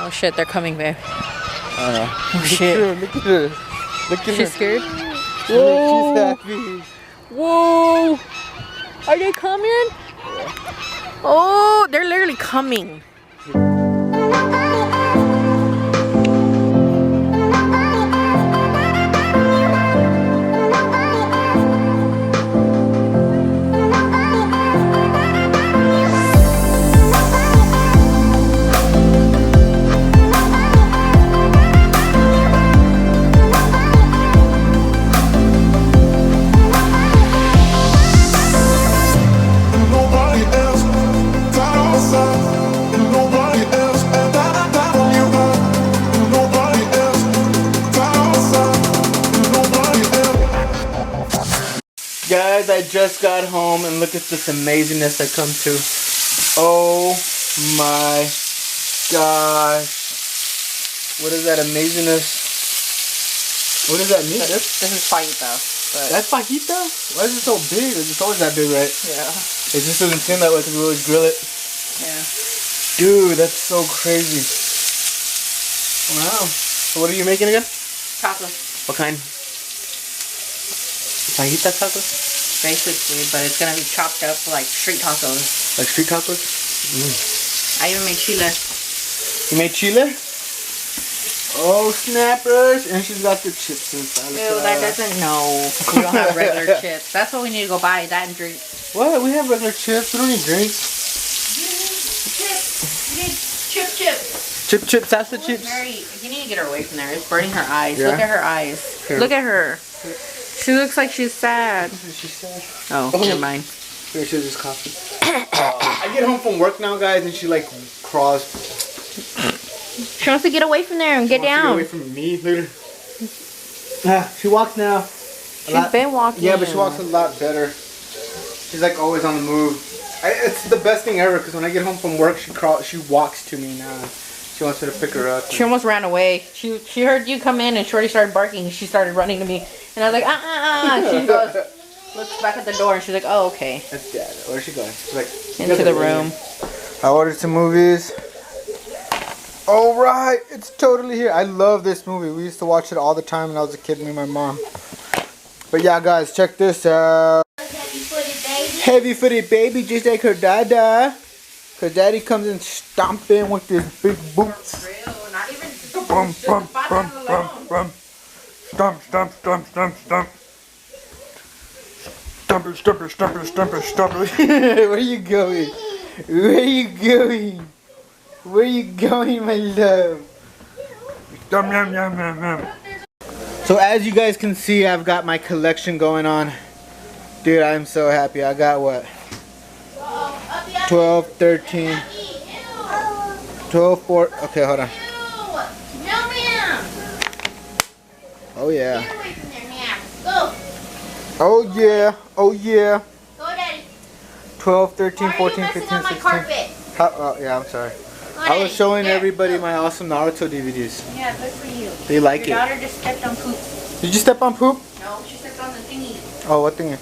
Oh shit, they're coming, babe. Oh shit. Look at her. Look at her. She's scared? Whoa. She's happy. Whoa! Are they coming? Oh, they're literally coming. Guys, I just got home and look at this amazingness I come to. Oh my gosh. What is that amazingness? What does that mean? This is fajita. That's fajita? Why is it so big? It's always that big, right? Yeah. It just doesn't seem that way because we always grill it. Yeah. Dude, that's so crazy. Wow. So what are you making again? Tacos. What kind? Fajita tacos? Basically, but it's gonna be chopped up like street tacos. Like street tacos? I even made chile. You made chile? Oh, snappers! And she's got the chips inside. Ew, that doesn't, no. We don't have regular chips. That's what we need to go buy, that and drink. What? We have regular chips. We don't need drinks. You need chips. Chip, salsa chips. Mary, you need to get her away from there. It's burning her eyes. Yeah? Look at her eyes. Here. Look at her. She looks like she's sad. She's sad. Oh, never mind. Here, she'll just coffee. I get home from work now, guys, and she like crawls. She wants to get away from there and get down. Get away from me, later. She walks now. She's been walking. Yeah, but she walks a lot better. She's like always on the move. It's the best thing ever because when I get home from work, she walks to me now. She wants me to pick her up. She almost ran away. She heard you come in and Shorty started barking. She started running to me, and I was like, She goes, looks back at the door, and she's like, oh, okay. That's Dad. Where's she going? She's like into the room. I ordered some movies. All right, it's totally here. I love this movie. We used to watch it all the time when I was a kid, me and my mom. But yeah, guys, check this out. Heavy-footed baby, just like her dada. Cause daddy comes in stomping with his big boots. Not even Bum, bum, bum, bum, bum. Stomp, stomp, stomp, stomp, stomp. Stumper, stumper, stumper, stumper, stumper. Where are you going? Where are you going? Where are you going, my love? Yum, yum, yum, yum, yum. So as you guys can see, I've got my collection going on. Dude, I'm so happy. I got what? 12, 13, 12, 4. Okay, hold on. Oh yeah. Oh yeah. Oh yeah. Go, Daddy. 12, 13, 14, 15, 16. Oh, yeah, I'm sorry. I was showing everybody my awesome Naruto DVDs. Yeah, good for you. They like Your it. daughter just stepped on poop. Did you step on poop? No, she stepped on the thingy. Oh, what thingy?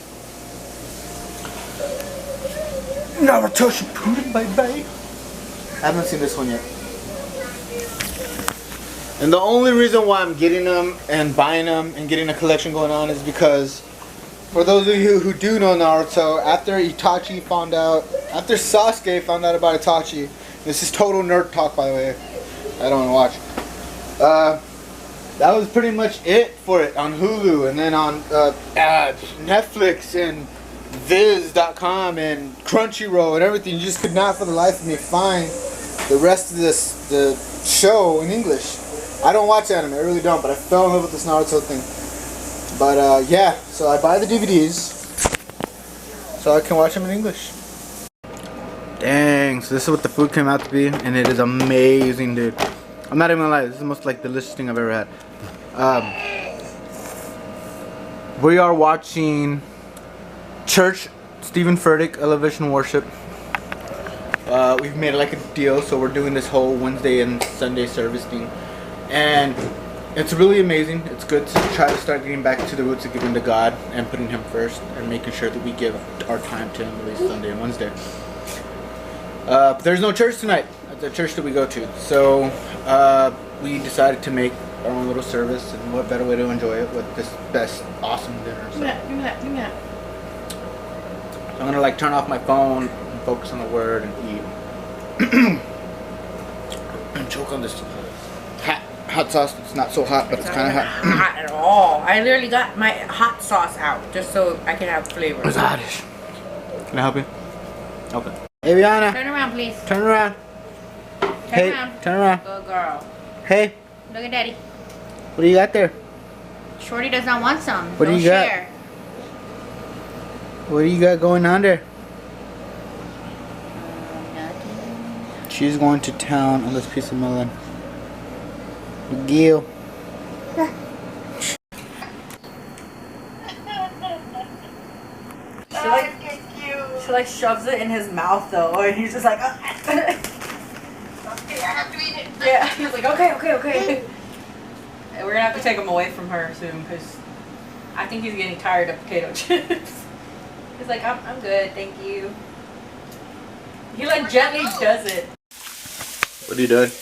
Naruto Shippuden, bye-bye. I haven't seen this one yet. And the only reason why I'm getting them and buying them and getting a collection going on is because for those of you who do know Naruto, after Itachi found out, after Sasuke found out about Itachi, this is total nerd talk by the way, I don't want to watch. That was pretty much it for it on Hulu and then on Netflix and Viz.com and Crunchyroll and everything. You just could not for the life of me find the rest of the show in English. I don't watch anime, I really don't, but I fell in love with this Naruto thing. But yeah, so I buy the DVDs so I can watch them in English. Dang, so this is what the food came out to be, and it is amazing, dude. I'm not even gonna lie, this is the most like delicious thing I've ever had. We are watching Church, Stephen Furtick, Elevation Worship. We've made like a deal, so we're doing this whole Wednesday and Sunday service thing. And it's really amazing. It's good to try to start getting back to the roots of giving to God and putting Him first and making sure that we give our time to Him at least Sunday and Wednesday. But there's no church tonight at the church that we go to. So we decided to make our own little service, and what better way to enjoy it with this best awesome dinner. So. Give me that. I'm gonna like turn off my phone and focus on the word and eat. And choke on this hot sauce. It's not so hot, but it's kind of hot. Hot at all. I literally got my hot sauce out just so I can have flavor. It's hottish. Can I help you? Okay. Hey, Rihanna. Turn around, please. Turn around. Turn around. Turn around. Good girl. Hey. Look at Daddy. What do you got there? Shorty does not want some. What do you got? Share. What do you got going on there? Nothing. She's going to town on this piece of melon. Gil. She like shoves it in his mouth though, and he's just like, Okay, I have to eat it. yeah. He's like, okay. And we're gonna have to take him away from her soon because I think he's getting tired of potato chips. He's like, I'm good, thank you. He like gently does it. What are you doing?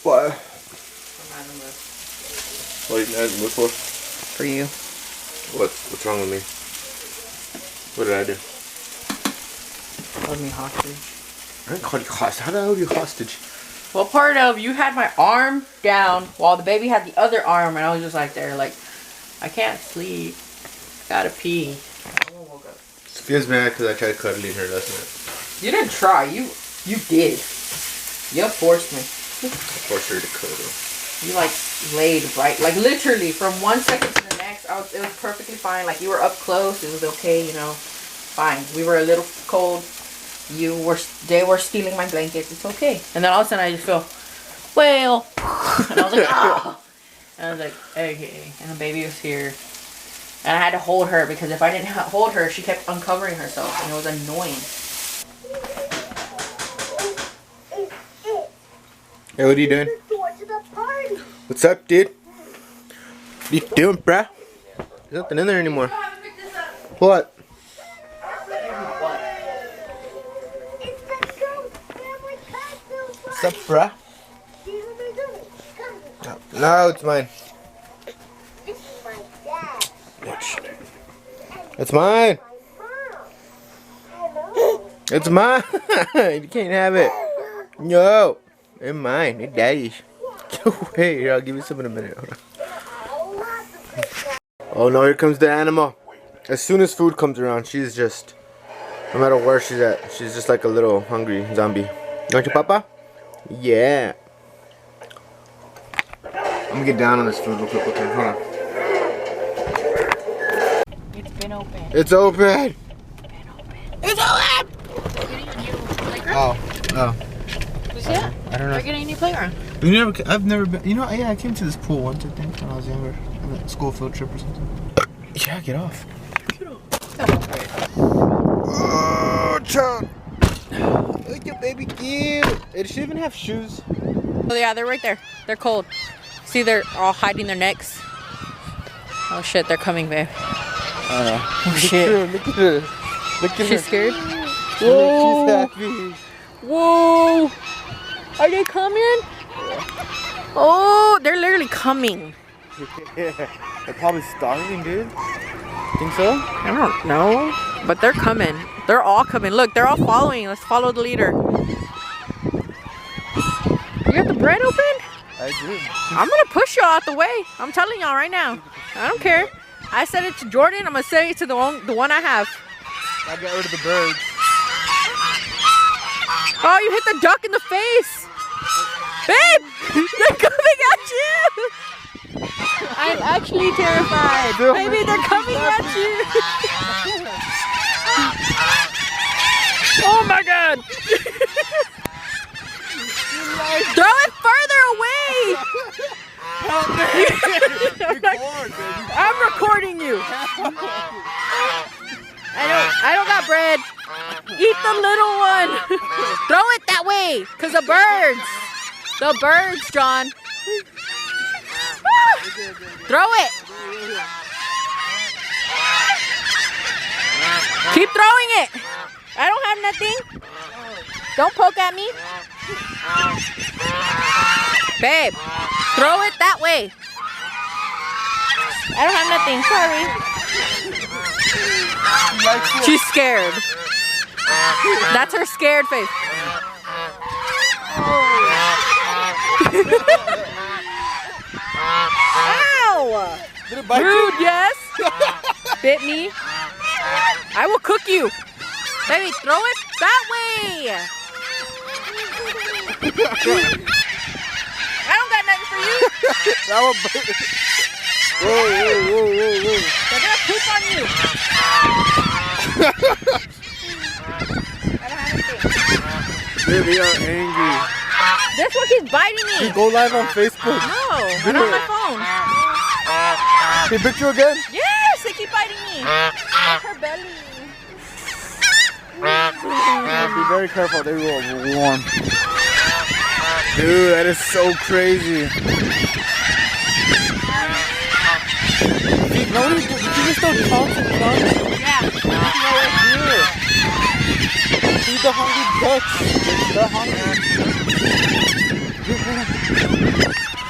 What? What are you guys look for? For you. What's wrong with me? What did I do? Hold me hostage. I didn't call you hostage. How the hell hold you hostage? Well, part of you had my arm down while the baby had the other arm, and I was just like there, like, I can't sleep. Gotta pee. Sophia's mad because I tried cuddling her last night. You didn't try. You did. You forced me. I forced her to cuddle. You like laid right, like literally from 1 second to the next. It was perfectly fine. Like you were up close. It was okay. You know, fine. We were a little cold. They were stealing my blankets. It's okay. And then all of a sudden I just feel, well, and I was like, oh. And I was like, okay. And the baby was here. And I had to hold her because if I didn't hold her, she kept uncovering herself, and it was annoying. Hey, what are you doing? What's up, dude? What are you doing, bruh? There's nothing in there anymore. What? What's up, bruh? No, it's mine. It's mine. It's mine. You can't have it. No. It's mine. It's daddy's. Hey, here, I'll give you some in a minute. Hold on. Oh no, here comes the animal. As soon as food comes around, she's just, no matter where she's at, she's just like a little hungry zombie. Don't you, Papa? Yeah. I'm gonna get down on this food real quick. Okay, hold on. It's been open. It's open. It's open. Oh. Yeah. I don't know. We're getting a new playground. I've never been. You know, yeah, I came to this pool once, I think, when I was younger. On a school field trip or something. Yeah, get off. Oh, child. Look at baby cute. Does she even have shoes? Oh yeah, they're right there. They're cold. See, they're all hiding their necks. Oh shit, they're coming, babe. Oh shit. Look at her. Look at her. She's scared? Whoa. She's happy. Whoa! Are they coming? Oh, they're literally coming. Yeah. They're probably starving, dude. Think so? I don't know, but they're coming. They're all coming. Look, they're all following. Let's follow the leader. You got the bread open? I do. I'm gonna push y'all out the way. I'm telling y'all right now. I don't care. I said it to Jordan. I'm gonna say it to the one I have. I got rid of the birds. Oh, you hit the duck in the face. Babe, they're coming at you. I'm actually terrified. Baby, they're coming at you. Oh my God. Throw it further away. I'm recording you. I don't got bread. Eat the little one. Throw it that way, cause the birds. The birds, John. Throw it. Keep throwing it. I don't have nothing. Don't poke at me. Babe, throw it that way. I don't have nothing, sorry. She's scared. That's her scared face. Ow! Did it bite Rude, you? yes. Bit me. I will cook you. Baby, throw it that way. I don't got nothing for you. That one bite. Whoa. They're gonna poop on you. I don't have anything. Dude, they are angry. This one keeps biting me. You go live on Facebook. No, I don't have my phone. They bit you again? Yes, they keep biting me. Her belly. Be very careful, they will warm. Dude, that is so crazy. No, did you just throw chunks and chunks? Yeah. Feed the hungry ducks. They're hungry.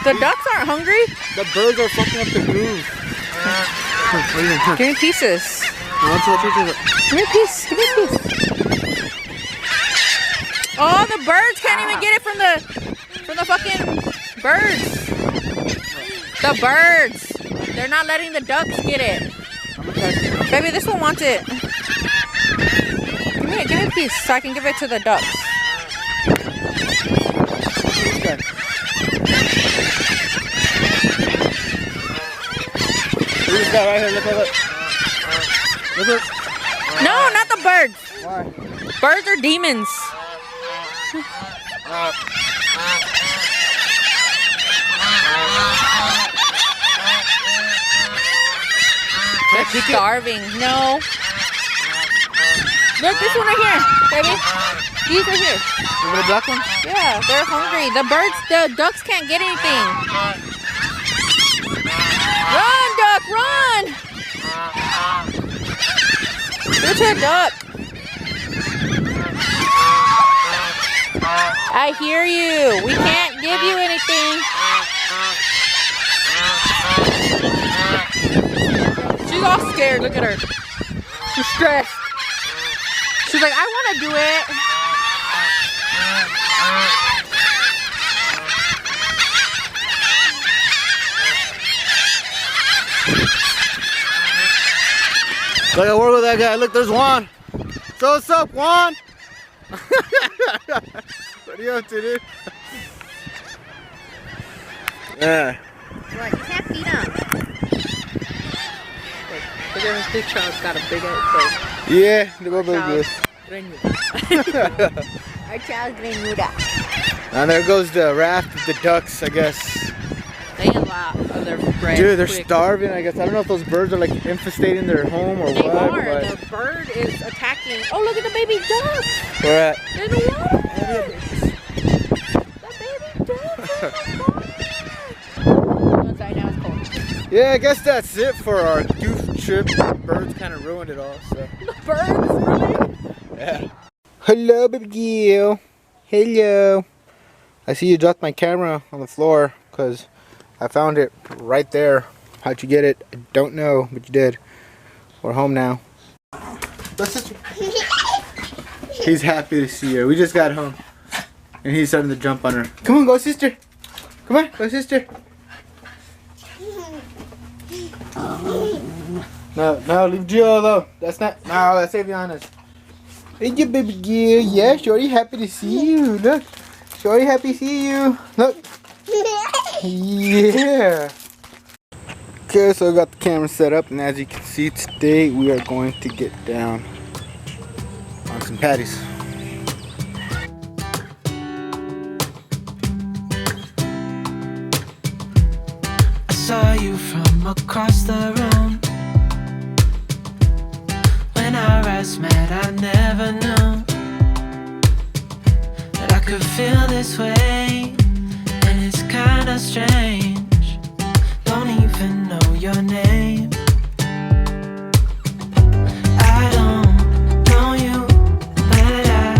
The ducks aren't hungry. The birds are fucking up the groove. Give me pieces. Give me a piece. Give me a piece. Oh, the birds can't even get it from the fucking birds. The birds. They're not letting the ducks get it. Baby, this one wants it. Give me a piece so I can give it to the ducks. This guy right here, look. No, not the birds. Why? Birds are demons. They're starving. No. Look, this one right here, baby. These right here. The black one? Yeah, they're hungry. The ducks can't get anything. Run, duck, run! Go to a duck. I hear you. We can't give you anything. She's all scared. Look at her. She's stressed. She's like, I want to do it. Look, I work with that guy. Look, there's Juan. So what's up, Juan? What are you up to, dude? Yeah. What? You can't feed him. Look at his big child's got a big ass Yeah, they go big good. Our child's grenuda. And there goes the raft of the ducks, I guess. They eat a lot of their bread. Dude, they're quick. starving, I guess. I don't know if those birds are like infestating their home or They what. are. But The bird is attacking. Oh, look at the baby duck. where at? In the water. The baby duck. Outside now it's cold. Yeah, I guess that's it for our goof trip. The birds kind of ruined it all, so. The birds, really? Yeah. Hello, baby girl. Hello. I see you dropped my camera on the floor because I found it right there. How'd you get it? I don't know, but you did. We're home now. He's happy to see her. We just got home. And he's starting to jump on her. Come on, go sister. Come on, go sister. No, leave Gio alone. That's not, no, that's Aviana's. Hey, you baby girl. Yeah, Shorty happy to see you. Look. Shorty happy to see you. Look. Yeah. Okay, so I got the camera set up, and as you can see today, we are going to get down on some patties. I saw you from across the room. When our eyes met, I never knew that I could feel this way, and it's kinda strange. Don't even know your name. I don't know you, but I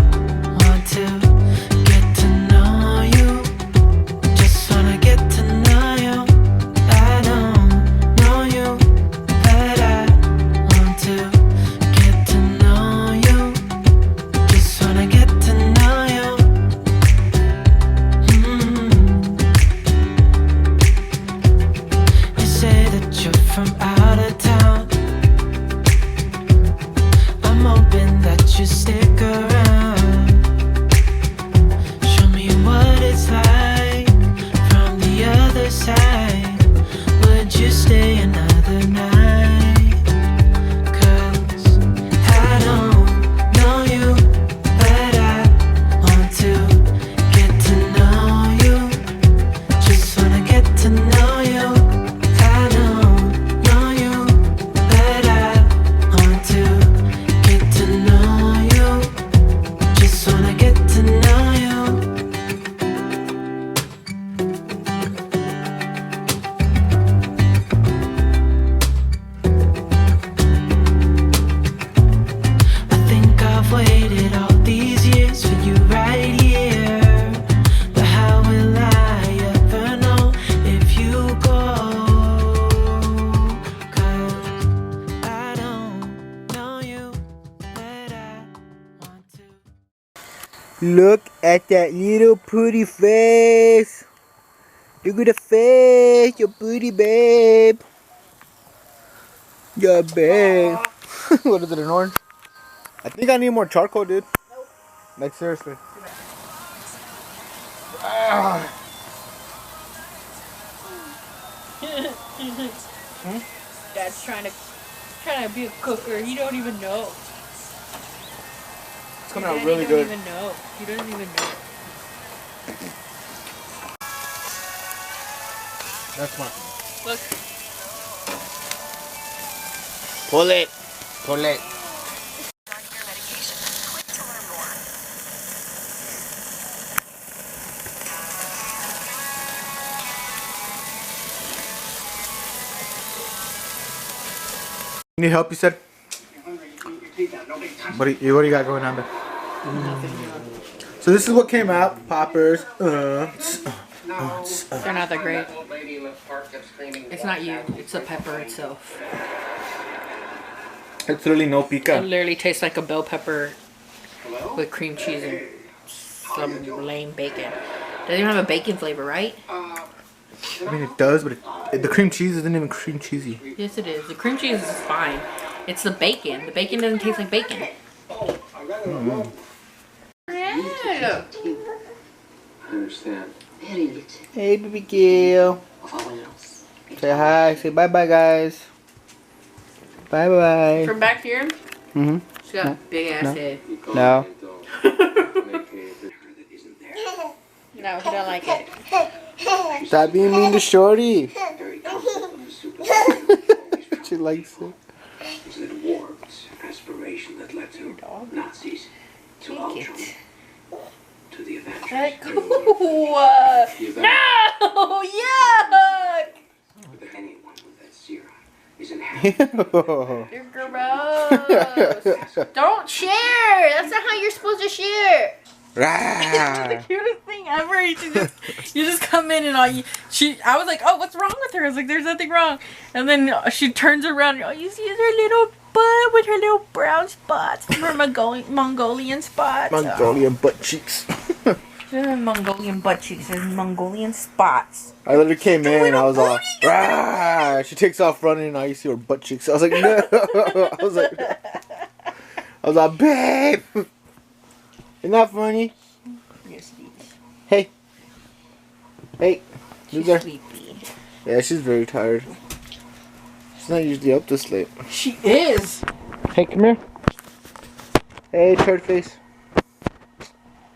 want to. Look at that little pretty face. Look at the face, your pretty babe. Your babe. What is it, an orange? I think I need more charcoal, dude. Nope. Like, seriously. Ah. Dad's trying to be a cooker. You don't even know. It's coming out really good. You don't even know. You don't even know. That's fine. Look. Pull it. Pull it. Need help, you said? What do you got going on there? So this is what came out. Poppers. They're not that great. It's not you. It's the pepper itself. It's literally no It pica. literally tastes like a bell pepper with cream cheese and some lame bacon. Doesn't even have a bacon flavor, right? I mean, it does, but the cream cheese isn't even cream cheesy. Yes, it is. The cream cheese is fine. It's the bacon. The bacon doesn't taste like bacon. Mm-hmm. Yeah. I understand. Hey, baby girl. Say hi. Say bye-bye, guys. Bye-bye. From back here, Mm-hmm. she's got a big ass head. No. No, he don't like it. Stop being mean to Shorty. She likes it. It's that warped aspiration that led to Nazis, to Ultron, to the Avengers. Let go. No! Yuck! Anyone with that serum is inherent. You're gross. Don't share. That's not how you're supposed to share. The cutest thing ever. You just come in and I was like, oh, what's wrong with her? I was like, there's nothing wrong. And then she turns around and all you see is her little butt with her little brown spots. Her Mongolian spots. Mongolian butt cheeks. Mongolian butt cheeks and Mongolian spots. I literally came in and I was all, rah! She takes off running and I see her butt cheeks. I was like, no. I was like, babe. Isn't that funny? Yes, it is. Hey. Hey. She's there. sleepy. Yeah, she's very tired. She's not usually up this late. She is. Hey, come here. Hey, turd face.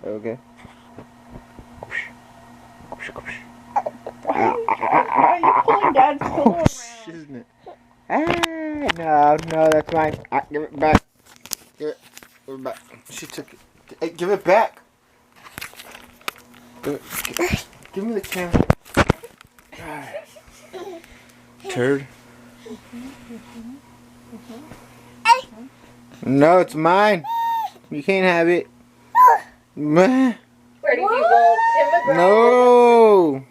Okay. Why are you pulling Dad's pillow around? Isn't it? Ah, no, that's mine. Give it back. Give it back. She took it. Hey, give it back. Give me the camera. Turd. No, it's mine. You can't have it. Meh. Where did you go? No.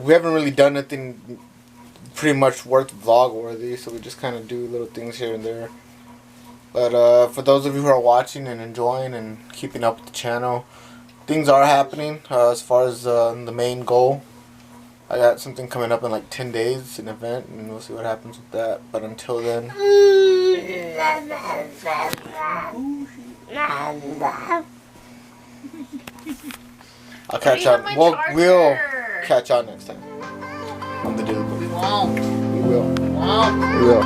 We haven't really done anything pretty much worth vlog worthy, so we just kind of do little things here and there. But for those of you who are watching and enjoying and keeping up with the channel, things are happening as far as the main goal. I got something coming up in like 10 days, an event, and we'll see what happens with that. But until then, I'll catch y'all. We'll catch y'all next time on the Daily Book. We won't. We will. We won't. We will.